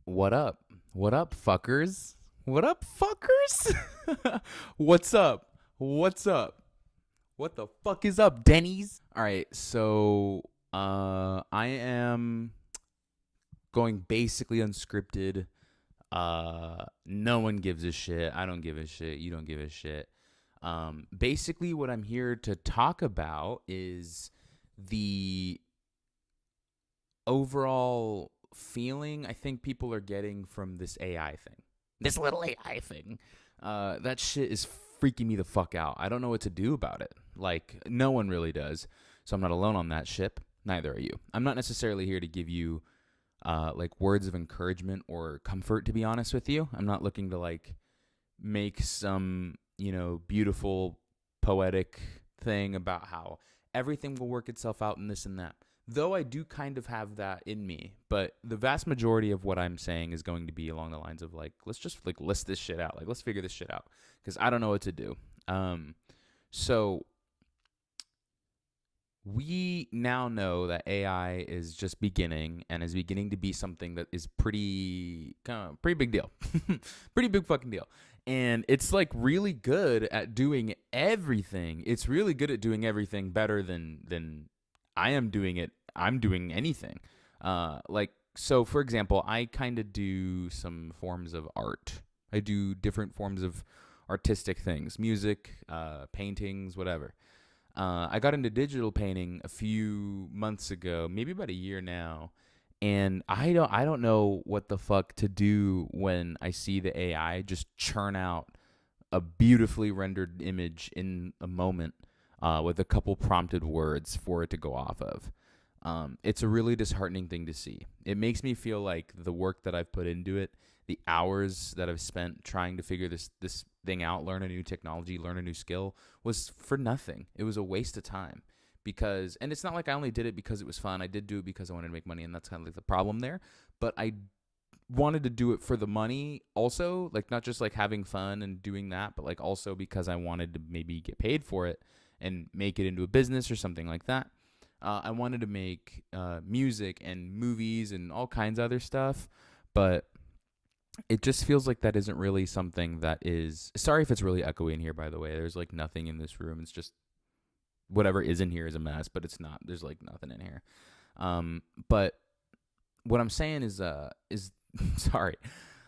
What up? What up, fuckers? What up, fuckers? What's up? What's up? What the fuck is up, Denny's? All right, so I am going basically unscripted. No one gives a shit. I don't give a shit. You don't give a shit. Basically, what I'm here to talk about is the overall feeling I think people are getting from this AI thing. This little AI thing. That shit is freaking me the fuck out. I don't know what to do about it. Like, no one really does. So I'm not alone on that ship. Neither are you. I'm not necessarily here to give you like words of encouragement or comfort, to be honest with you. I'm not looking to like make some, beautiful poetic thing about how everything will work itself out and this and that. Though I do kind of have that in me, but the vast majority of what I'm saying is going to be along the lines of like, let's just like list this shit out. Like, let's figure this shit out because I don't know what to do. So we now know that AI is just beginning and is beginning to be something that is pretty big deal, pretty big fucking deal. And it's like really good at doing everything. It's really good at doing everything better than I am doing it. I'm doing anything. Like so, for example, I kind of do some forms of art. I do different forms of artistic things, music, paintings, whatever. I got into digital painting a few months ago, maybe about a year now, and I don't know what the fuck to do when I see the AI just churn out a beautifully rendered image in a moment with a couple prompted words for it to go off of. It's a really disheartening thing to see. It makes me feel like the work that I've put into it, the hours that I've spent trying to figure this thing out, learn a new technology, learn a new skill, was for nothing. It was a waste of time. Because, and it's not like I only did it because it was fun. I did do it because I wanted to make money, and that's kind of like the problem there. But I wanted to do it for the money also, like not just like having fun and doing that, but like also because I wanted to maybe get paid for it and make it into a business or something like that. I wanted to make music and movies and all kinds of other stuff, but it just feels like that isn't really something that is. Sorry if it's really echoey in here, by the way. There's like nothing in this room. It's just whatever is in here is a mess, but it's not. There's like nothing in here. But what I'm saying is sorry.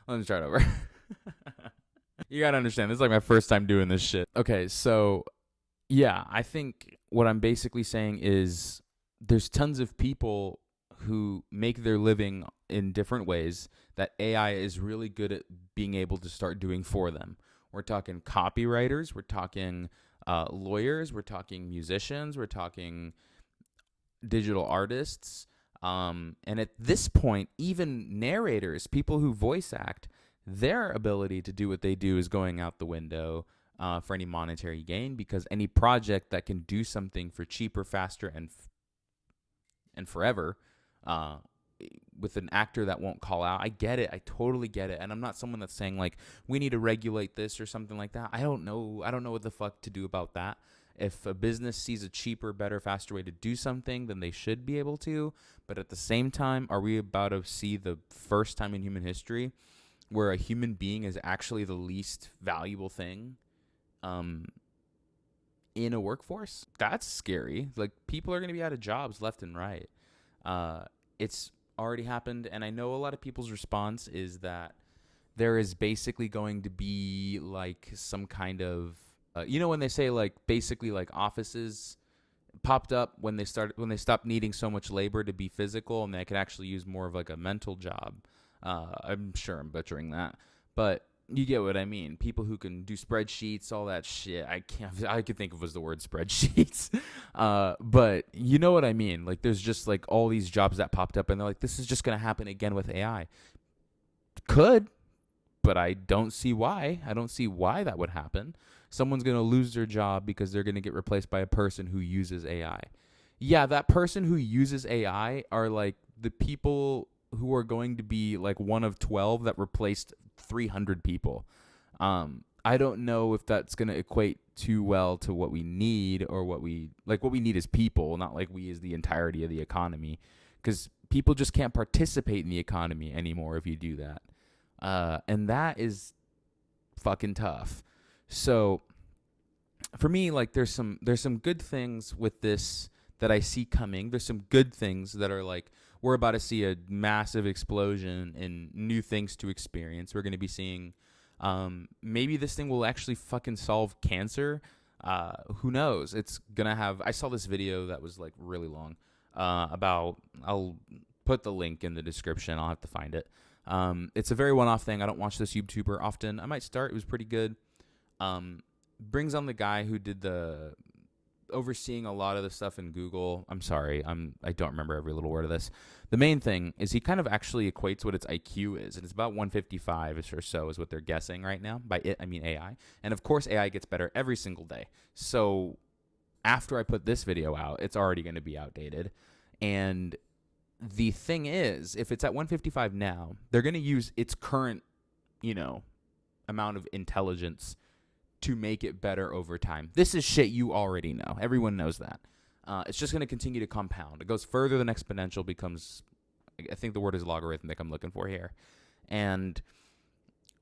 Let me start over. You gotta understand, this is like my first time doing this shit. Okay, so yeah, I think what I'm basically saying is there's tons of people who make their living in different ways that AI is really good at being able to start doing for them. We're talking copywriters, we're talking lawyers, we're talking musicians, we're talking digital artists. And at this point, even narrators, people who voice act, their ability to do what they do is going out the window for any monetary gain because any project that can do something for cheaper, faster, and forever with an actor that won't call out. I get it. I totally get it. And I'm not someone that's saying like we need to regulate this or something like that. I don't know. I don't know what the fuck to do about that. If a business sees a cheaper, better, faster way to do something, then they should be able to. But at the same time, are we about to see the first time in human history where a human being is actually the least valuable thing um, in a workforce? That's scary. Like people are going to be out of jobs left and right. It's already happened, and I know a lot of people's response is that there is basically going to be like some kind of when they say like basically like offices popped up when they stopped needing so much labor to be physical and they could actually use more of like a mental job. I'm sure I'm butchering that, but you get what I mean. People who can do spreadsheets, all that shit. I could think of as the word spreadsheets. But you know what I mean? Like there's just like all these jobs that popped up and they're like, this is just going to happen again with AI. Could, but I don't see why. I don't see why that would happen. Someone's going to lose their job because they're going to get replaced by a person who uses AI. Yeah, that person who uses AI are like the people who are going to be like one of 12 that replaced 300 people. I don't know if that's going to equate too well to what we need or what we need as people, not like we as the entirety of the economy. because people just can't participate in the economy anymore if you do that. And that is fucking tough. So for me, like there's some good things with this that I see coming. There's some good things that are like we're about to see a massive explosion in new things to experience. We're going to be seeing maybe this thing will actually fucking solve cancer. Who knows? It's gonna have. I saw this video that was like really long. About I'll put the link in the description. I'll have to find it. It's a very one-off thing. I don't watch this YouTuber often. I might start. It was pretty good. Brings on the guy who did the overseeing a lot of the stuff in Google. I'm sorry. I don't remember every little word of this. The main thing is he kind of actually equates what its IQ is, and it's about 155 or so is what they're guessing right now. By it, I mean AI. And of course, AI gets better every single day. So after I put this video out, it's already going to be outdated. And the thing is, if it's at 155 now, they're going to use its current, amount of intelligence to make it better over time. This is shit you already know. Everyone knows that. It's just going to continue to compound. It goes further than exponential, becomes, I think the word is logarithmic I'm looking for here. And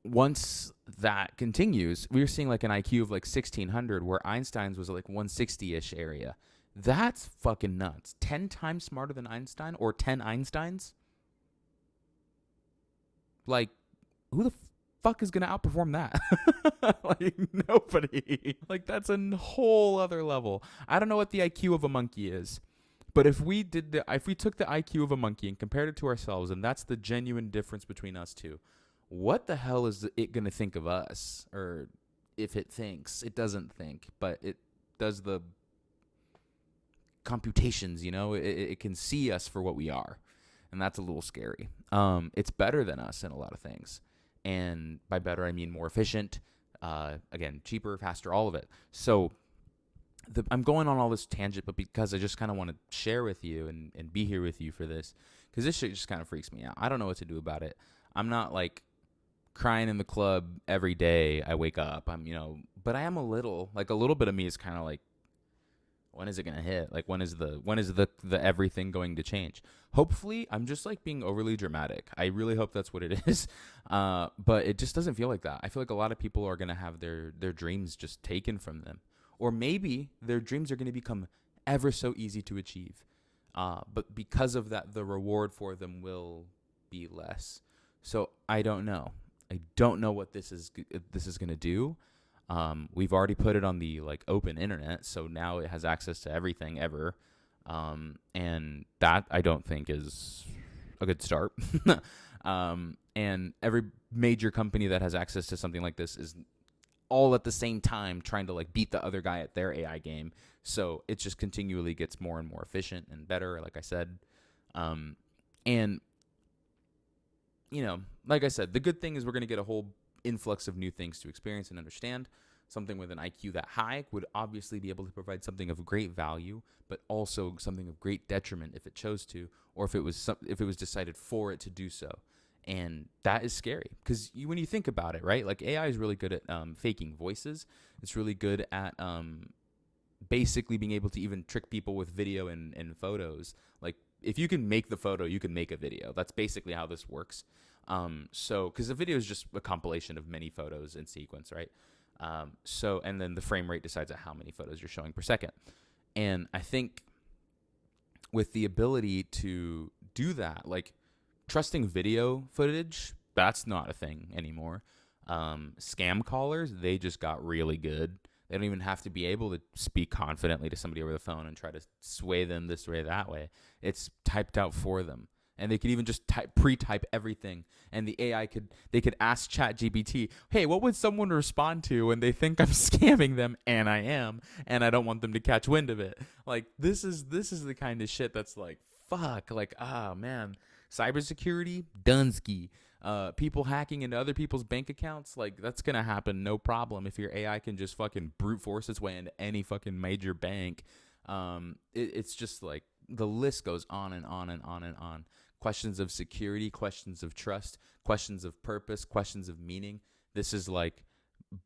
once that continues, we're seeing like an IQ of like 1600 where Einstein's was like 160-ish area. That's fucking nuts. 10 times smarter than Einstein or 10 Einsteins? Like, who the fuck is going to outperform that? Like, nobody. Like, that's a whole other level. I don't know what the IQ of a monkey is. But if we took the IQ of a monkey and compared it to ourselves, and that's the genuine difference between us two, what the hell is it going to think of us? Or if it thinks, it doesn't think, but it does the computations, it can see us for what we are. And that's a little scary. It's better than us in a lot of things. And by better, I mean more efficient, again, cheaper, faster, all of it. So I'm going on all this tangent, but because I just kind of want to share with you and be here with you for this, because this shit just kind of freaks me out. I don't know what to do about it. I'm not like crying in the club every day I wake up. But I am a little bit of me is kind of like, when is it going to hit? Like, when is the everything going to change? Hopefully, I'm just like being overly dramatic. I really hope that's what it is. But it just doesn't feel like that. I feel like a lot of people are going to have their dreams just taken from them. Or maybe their dreams are going to become ever so easy to achieve. But because of that, the reward for them will be less. So I don't know. I don't know what this is going to do. We've already put it on the like open internet, so now it has access to everything ever. And that I don't think is a good start. And every major company that has access to something like this is all at the same time trying to like beat the other guy at their AI game. So it just continually gets more and more efficient and better, like I said. And like I said, the good thing is we're going to get a whole influx of new things to experience and understand. Something with an IQ that high would obviously be able to provide something of great value, but also something of great detriment if it chose to, or if it was decided for it to do so. And that is scary because when you think about it, right? Like AI is really good at faking voices. It's really good at basically being able to even trick people with video and photos. Like if you can make the photo, you can make a video. That's basically how this works. So because the video is just a compilation of many photos in sequence, right? And then the frame rate decides how many photos you're showing per second. And I think with the ability to do that, like trusting video footage, that's not a thing anymore. Scam callers, they just got really good. They don't even have to be able to speak confidently to somebody over the phone and try to sway them this way, that way. It's typed out for them. And they could even just pre-type everything. And the AI could ask ChatGPT, hey, what would someone respond to when they think I'm scamming them? And I am. And I don't want them to catch wind of it. Like, this is the kind of shit that's like, fuck. Like, oh, man. Cybersecurity, Dunsky. People hacking into other people's bank accounts, like, that's going to happen no problem if your AI can just fucking brute force its way into any fucking major bank. It's just like, the list goes on and on and on and on. Questions of security, questions of trust, questions of purpose, questions of meaning. This is like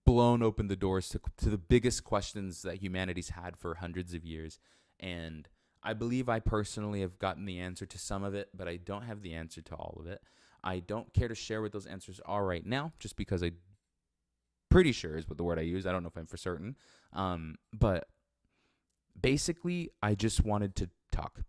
blown open the doors to the biggest questions that humanity's had for hundreds of years. And I believe I personally have gotten the answer to some of it, but I don't have the answer to all of it. I don't care to share what those answers are right now, just because I pretty sure is what the word I use. I don't know if I'm for certain. But basically, I just wanted to talk.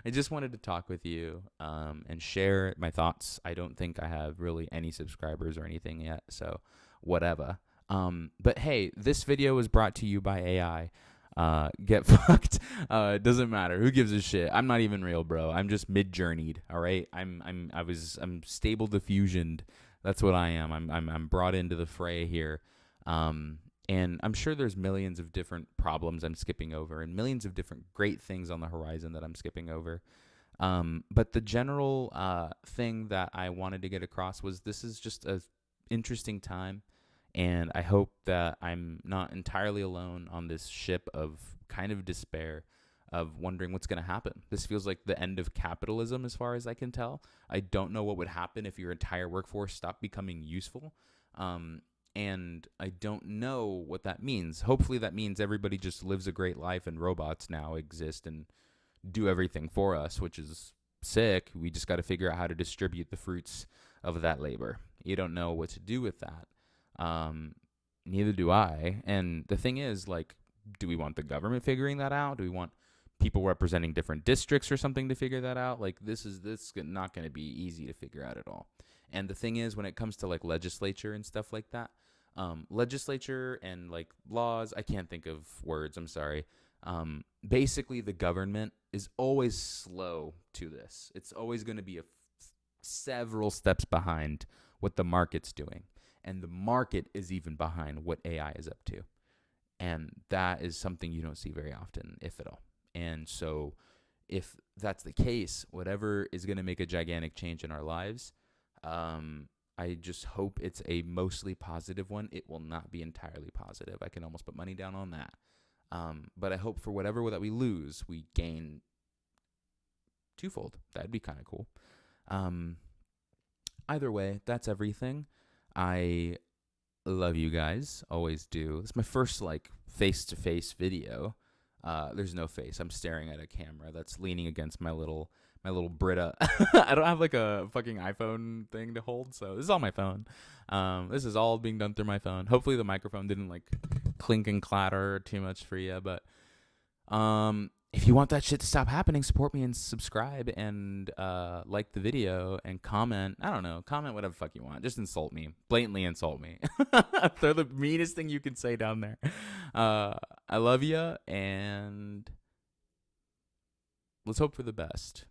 I just wanted to talk with you and share my thoughts. I don't think I have really any subscribers or anything yet, so whatever. But hey, this video was brought to you by AI. Get fucked. It doesn't matter. Who gives a shit? I'm not even real, bro. I'm just mid-journeyed. All right. I'm stable diffusioned. That's what I am. I'm brought into the fray here. And I'm sure there's millions of different problems I'm skipping over and millions of different great things on the horizon that I'm skipping over. But the general thing that I wanted to get across was this is just a interesting time. And I hope that I'm not entirely alone on this ship of kind of despair, of wondering what's going to happen. This feels like the end of capitalism as far as I can tell. I don't know what would happen if your entire workforce stopped becoming useful. And I don't know what that means. Hopefully that means everybody just lives a great life and robots now exist and do everything for us, which is sick. We just got to figure out how to distribute the fruits of that labor. You don't know what to do with that. Neither do I. And the thing is, like, do we want the government figuring that out? Do we want people representing different districts or something to figure that out? Like, this is not going to be easy to figure out at all. And the thing is, when it comes to like legislature and stuff like that, legislature and like laws, I can't think of words. I'm sorry. Basically, the government is always slow to this. It's always going to be several steps behind what the market's doing. And the market is even behind what AI is up to. And that is something you don't see very often, if at all. And so if that's the case, whatever is going to make a gigantic change in our lives, I just hope it's a mostly positive one. It will not be entirely positive. I can almost put money down on that. But I hope for whatever that we lose, we gain twofold. That'd be kind of cool. Either way, that's everything. I love you guys. Always do. It's my first like face-to-face video. There's no face. I'm staring at a camera that's leaning against my little Brita. I don't have like a fucking iPhone thing to hold, so this is all my phone. This is all being done through my phone. Hopefully the microphone didn't like clink and clatter too much for you, but if you want that shit to stop happening, support me and subscribe and like the video and comment. I don't know. Comment whatever the fuck you want. Just insult me. Blatantly insult me. Throw the meanest thing you can say down there. I love you, and let's hope for the best.